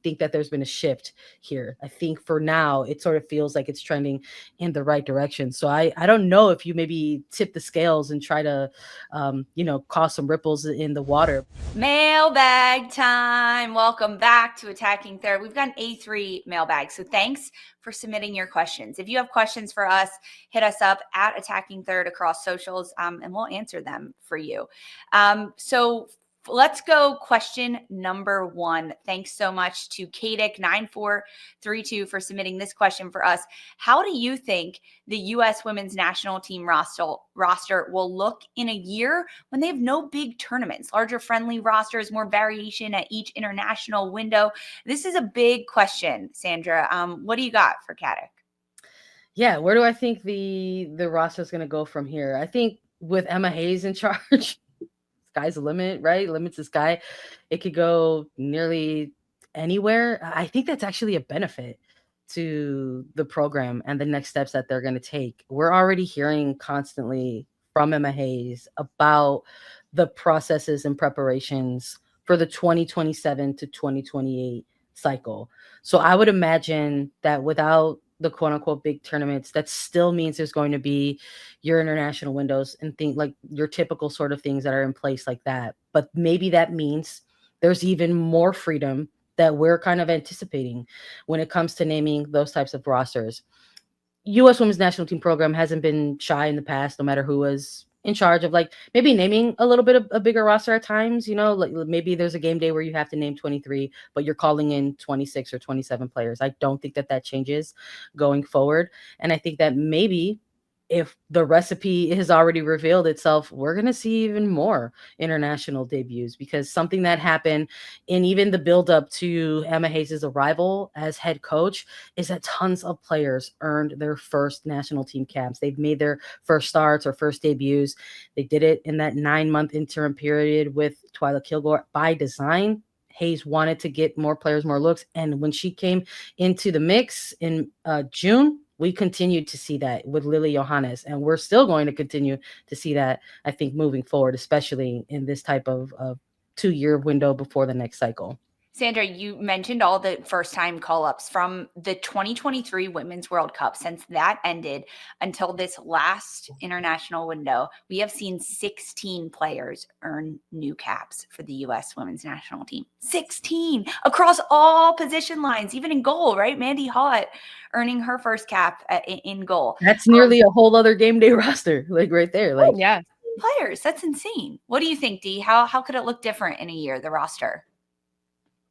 think that there's been a shift here. I think for now, it sort of feels like it's trending in the right direction. So I don't know if you maybe tip the scales and try to, cause some ripples in the water. Mailbag time. Welcome back to Attacking Third. We've got an A3 mailbag, so thanks for submitting your questions. If you have questions for us, hit us up at Attacking Third across socials, and we'll answer them for you. So let's go question number 1. Thanks so much to Kadic9432 for submitting this question for us. How do you think the U.S. women's national team roster will look in a year when they have no big tournaments, larger friendly rosters, more variation at each international window? This is a big question, Sandra. What do you got for Kadic? Yeah, where do I think the roster is going to go from here? I think with Emma Hayes in charge, sky's the limit, right? Limits the sky. It could go nearly anywhere. I think that's actually a benefit to the program and the next steps that they're going to take. We're already hearing constantly from Emma Hayes about the processes and preparations for the 2027 to 2028 cycle. So I would imagine that without the quote unquote big tournaments, that still means there's going to be your international windows and things like your typical sort of things that are in place like that. But maybe that means there's even more freedom that we're kind of anticipating when it comes to naming those types of rosters. U.S. Women's National Team program hasn't been shy in the past, no matter who was in charge of like maybe naming a little bit of a bigger roster at times, like maybe there's a game day where you have to name 23, but you're calling in 26 or 27 players. I don't think that changes going forward. And I think that maybe if the recipe has already revealed itself, we're going to see even more international debuts, because something that happened in even the buildup to Emma Hayes' arrival as head coach is that tons of players earned their first national team caps. They've made their first starts or first debuts. They did it in that 9-month interim period with Twyla Kilgore by design. Hayes wanted to get more players, more looks. And when she came into the mix in June, we continued to see that with Lily Yohannes, and we're still going to continue to see that, I think, moving forward, especially in this type of 2-year window before the next cycle. Sandra, you mentioned all the first-time call-ups from the 2023 Women's World Cup. Since that ended until this last international window, we have seen 16 players earn new caps for the U.S. Women's National Team. 16 across all position lines, even in goal, right? Mandy Haught earning her first cap in goal. That's nearly a whole other game day roster, like right there. Like, yeah, players. That's insane. What do you think, Dee? How could it look different in a year, the roster?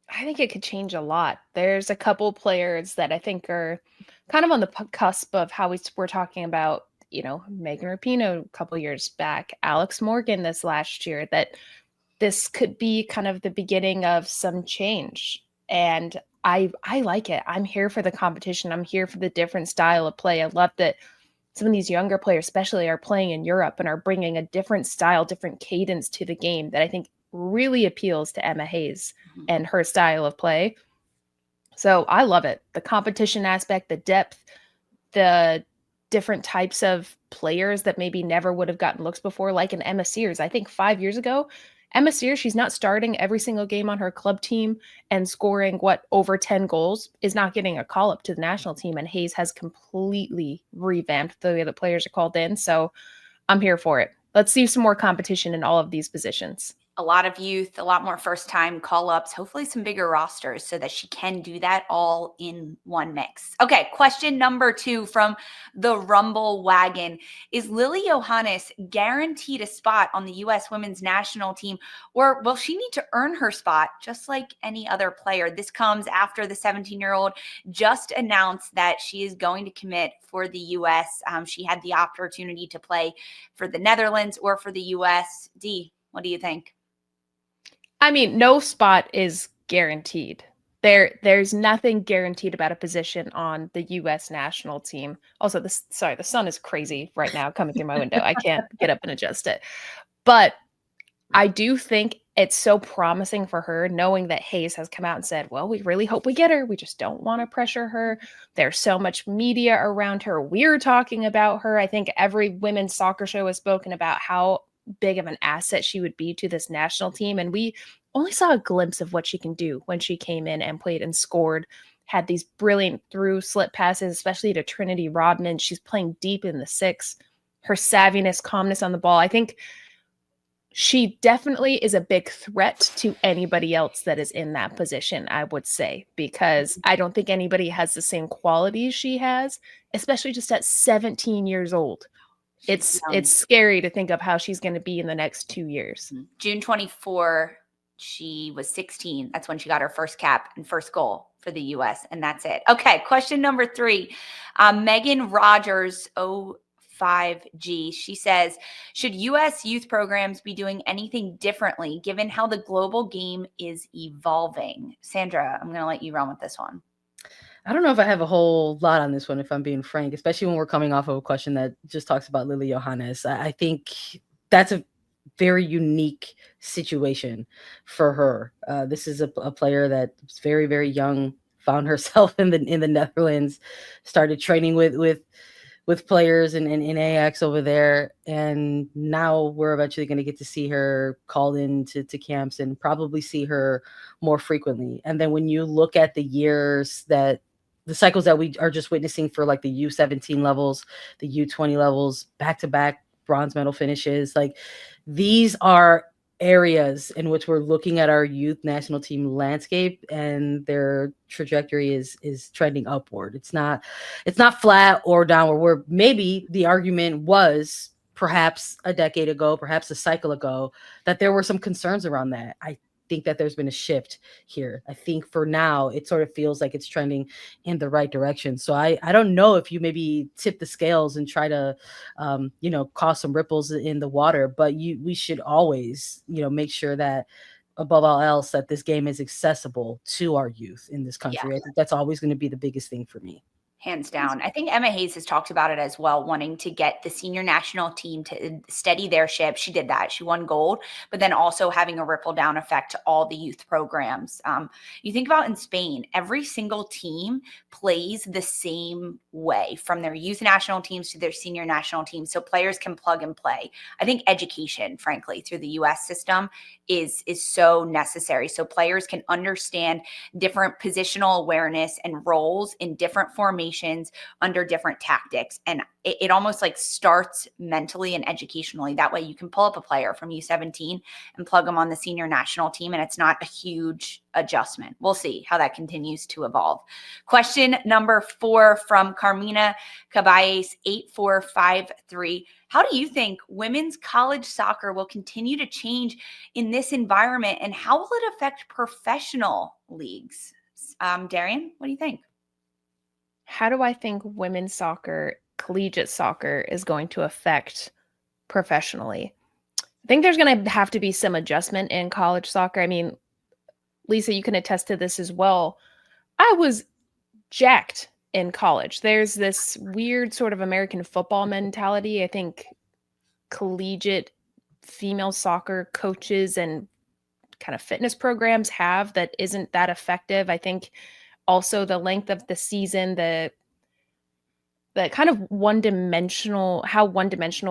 I think it could change a lot. There's a couple players that I think are kind of on the cusp of how we're talking about, Megan Rapinoe a couple years back, Alex Morgan this last year, that this could be kind of the beginning of some change. And I like it. I'm here for the competition. I'm here for the different style of play. I love that some of these younger players especially are playing in Europe and are bringing a different style, different cadence to the game that I think really appeals to Emma Hayes and her style of play. So I love it. The competition aspect, the depth, the different types of players that maybe never would have gotten looks before, like an Emma Sears. I think 5 years ago, Emma Sears, she's not starting every single game on her club team and scoring over 10 goals, is not getting a call up to the national team. And Hayes has completely revamped the way the players are called in. So I'm here for it. Let's see some more competition in all of these positions. A lot of youth, a lot more first-time call-ups, hopefully some bigger rosters so that she can do that all in one mix. Okay, question number 2 from the Rumble Wagon. Is Lily Yohannes guaranteed a spot on the U.S. Women's National Team, or will she need to earn her spot just like any other player? This comes after the 17-year-old just announced that she is going to commit for the U.S. She had the opportunity to play for the Netherlands or for the U.S. Dee, what do you think? I mean, no spot is guaranteed. There's nothing guaranteed about a position on the U.S. national team. Also, the sun is crazy right now coming through my window. I can't get up and adjust it. But I do think it's so promising for her, knowing that Hayes has come out and said, well, we really hope we get her. We just don't want to pressure her. There's so much media around her. We're talking about her. I think every women's soccer show has spoken about how big of an asset she would be to this national team. And we only saw a glimpse of what she can do when she came in and played and scored, had these brilliant through slip passes, especially to Trinity Rodman. She's playing deep in the 6. Her savviness, calmness on the ball. I think she definitely is a big threat to anybody else that is in that position, I would say, because I don't think anybody has the same qualities she has, especially just at 17 years old. It's scary to think of how she's going to be in the next 2 years. June 24, she was 16. That's when she got her first cap and first goal for the U.S., and that's it. Okay, question number 3. Megan Rogers, 5G. She says, should U.S. youth programs be doing anything differently given how the global game is evolving? Sandra, I'm going to let you run with this one. I don't know if I have a whole lot on this one, if I'm being frank, especially when we're coming off of a question that just talks about Lily Yohannes. I think that's a very unique situation for her. This is a player that's very, very young, found herself in the Netherlands, started training with players in Ajax over there, and now we're eventually going to get to see her called into camps and probably see her more frequently. And then when you look at the years that the cycles that we are just witnessing for like the U17 levels, the U20 levels, back-to-back bronze medal finishes, like these are areas in which we're looking at our youth national team landscape, and their trajectory is trending upward. It's not flat or downward, where maybe the argument was perhaps a decade ago, perhaps a cycle ago, that there were some concerns around that. I think that there's been a shift here. I think for now, it sort of feels like it's trending in the right direction. So I don't know if you maybe tip the scales and try to, cause some ripples in the water, but we should always, make sure that above all else, that this game is accessible to our youth in this country. Yeah. I think that's always going to be the biggest thing for me. Hands down. I think Emma Hayes has talked about it as well, wanting to get the senior national team to steady their ship. She did that. She won gold, but then also having a ripple down effect to all the youth programs. You think about in Spain, every single team plays the same way, from their youth national teams to their senior national teams, so players can plug and play. I think education, frankly, through the U.S. system is so necessary, so players can understand different positional awareness and roles in different formations under different tactics. And it almost like starts mentally and educationally. That way you can pull up a player from U17 and plug them on the senior national team, and it's not a huge adjustment. We'll see how that continues to evolve. Question number 4 from Carmina Caballes, 8453. How do you think women's college soccer will continue to change in this environment, and how will it affect professional leagues? Darian, what do you think? How do I think women's soccer, collegiate soccer, is going to affect professionally? I think there's going to have to be some adjustment in college soccer. I mean, Lisa, you can attest to this as well. I was jacked in college. There's this weird sort of American football mentality. I think collegiate female soccer coaches and kind of fitness programs have that isn't that effective. I think also the length of the season, the kind of one-dimensional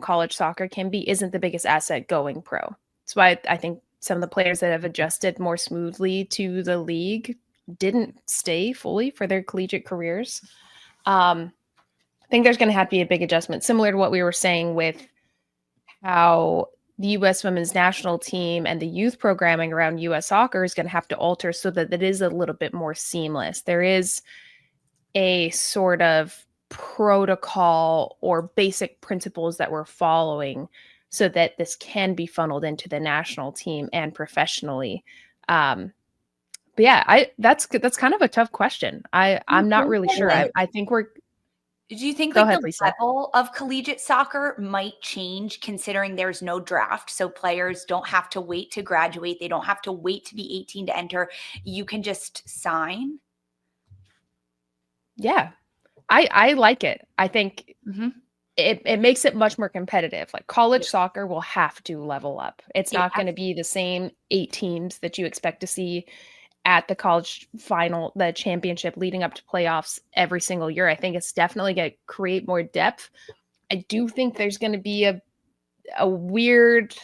college soccer can be isn't the biggest asset going pro. That's why I think some of the players that have adjusted more smoothly to the league didn't stay fully for their collegiate careers. I think there's going to have to be a big adjustment, similar to what we were saying with how the U.S. women's national team and the youth programming around U.S. soccer is going to have to alter so that it is a little bit more seamless. There is a sort of protocol or basic principles that we're following so that this can be funneled into the national team and professionally. But yeah, that's kind of a tough question. I'm not really sure. I think we're. Do you think the level of collegiate soccer might change, considering there's no draft? So players don't have to wait to graduate. They don't have to wait to be 18 to enter. You can just sign. Yeah, I like it. I think it makes it much more competitive. Like college soccer will have to level up. It's not going to be the same 8 teams that you expect to see at the college final, the championship leading up to playoffs every single year. I think it's definitely going to create more depth. I do think there's going to be a weird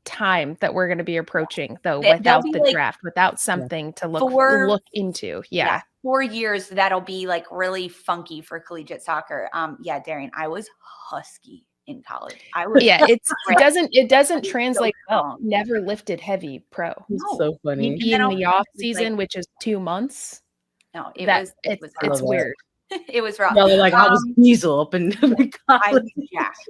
time that we're going to be approaching, though, They'll without be the like draft, without something to look into. Yeah. 4 years that'll be like really funky for collegiate soccer. Yeah, Darian, I was husky in college. I was it doesn't translate well. strong. Never lifted heavy pro. It's No. so funny. Maybe in the off season, which is 2 months. No, It's weird. It was rough. No, like I was weasel up in I college.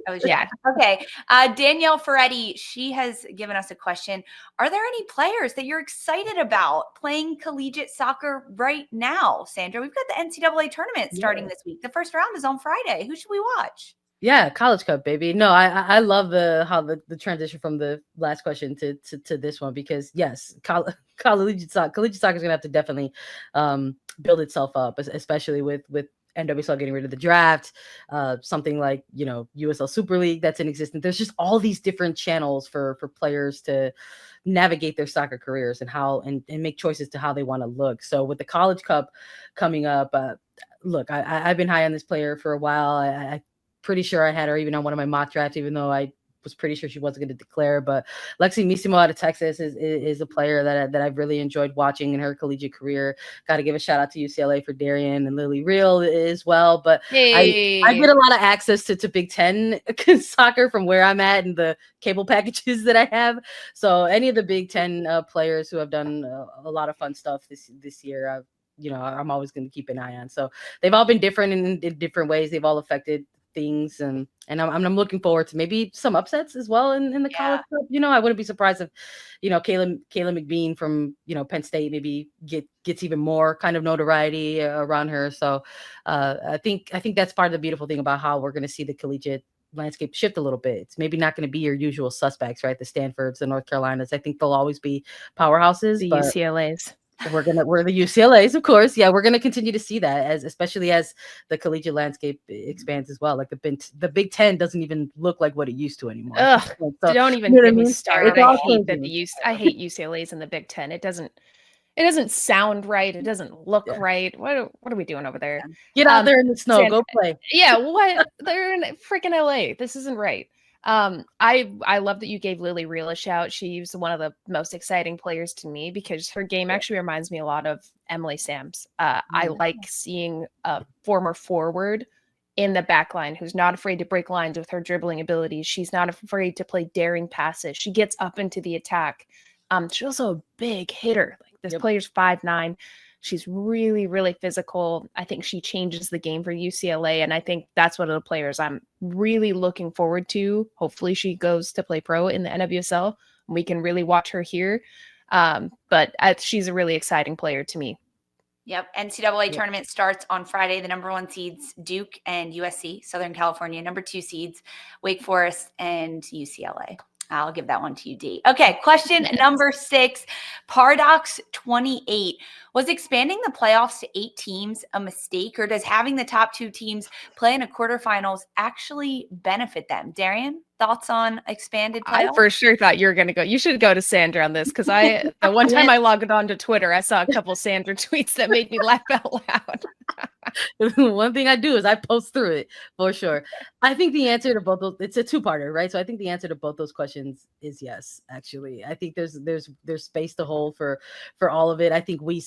was jacked. Okay. Danielle Ferretti, she has given us a question. Are there any players that you're excited about playing collegiate soccer right now, Sandra? We've got the NCAA tournament starting this week. The first round is on Friday. Who should we watch? Yeah, College Cup, baby. No, I love how the transition from the last question to this one, because yes, collegiate soccer is gonna have to definitely build itself up, especially with NWSL getting rid of the draft, something like USL Super League that's in existence. There's just all these different channels for players to navigate their soccer careers and make choices to how they want to look. So with the College Cup coming up, look, I've been high on this player for a while. I pretty sure I had her even on one of my mock drafts, even though I was pretty sure she wasn't going to declare. But Lexi Misimo out of Texas is a player that I've really enjoyed watching in her collegiate career. Got to give a shout out to UCLA for Darian and Lily Real as well. But I get a lot of access to Big Ten soccer from where I'm at and the cable packages that I have. So any of the Big Ten players who have done a lot of fun stuff this year, I'm always going to keep an eye on. So they've all been different in different ways. They've all affected things, and I'm looking forward to maybe some upsets as well in the College Cup. I wouldn't be surprised if Kayla McBean from Penn State maybe gets even more kind of notoriety around her. So I think that's part of the beautiful thing about how we're going to see the collegiate landscape shift a little bit. It's maybe not going to be your usual suspects, right? The Stanfords, the North Carolinas. I think they'll always be powerhouses. The UCLAs. We're the UCLAs, of course. Yeah, we're gonna continue to see that especially as the collegiate landscape expands as well. Like the Big Ten doesn't even look like what it used to anymore. So, don't even get me started. I hate UCLA's in the Big Ten. It doesn't sound right. It doesn't look right. What are we doing over there? Get out there in the snow. Go play. Yeah, what? They're in freaking LA. This isn't right. I love that you gave Lily Real a shout. She's one of the most exciting players to me because her game actually reminds me a lot of Emily Sam's. I like seeing a former forward in the back line who's not afraid to break lines with her dribbling abilities. She's not afraid to play daring passes. She gets up into the attack. She's also a big hitter. Like this player's 5'9". She's really, really physical. I think she changes the game for UCLA, and I think that's one of the players I'm really looking forward to. Hopefully she goes to play pro in the NWSL, and we can really watch her here. But she's a really exciting player to me. Yep. NCAA tournament starts on Friday. The number 1 seeds, Duke and USC, Southern California. Number 2 seeds, Wake Forest and UCLA. I'll give that one to you, D. Okay, question number 6, Paradox 28. Was expanding the playoffs to 8 teams a mistake, or does having the top 2 teams play in a quarterfinals actually benefit them? Darian, thoughts on expanded playoffs? I for sure thought you were going to go. You should go to Sandra on this, because the one time I logged on to Twitter, I saw a couple Sandra tweets that made me laugh out loud. One thing I do is I post through it for sure. I think the answer to both those, it's a 2-parter, right? So I think the answer to both those questions is yes. Actually, I think there's space to hold for all of it. I think we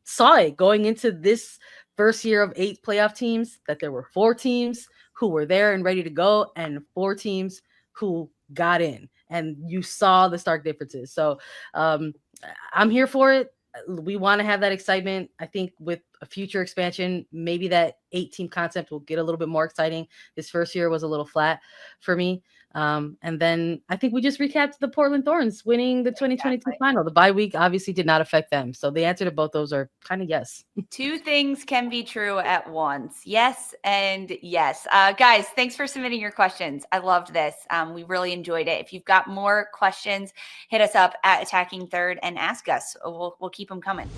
saw it going into this first year of 8 playoff teams, that there were 4 teams who were there and ready to go, and 4 teams who got in, and you saw the stark differences. So I'm here for it. We want to have that excitement. I think with a future expansion, maybe that 8-team concept will get a little bit more exciting. This first year was a little flat for me. And then I think we just recapped the Portland Thorns winning the 2022 final. The bye week obviously did not affect them. So the answer to both those are kind of yes. 2 things can be true at once. Yes and yes. Guys, thanks for submitting your questions. I loved this. We really enjoyed it. If you've got more questions, hit us up at Attacking Third and ask us. We'll keep them coming.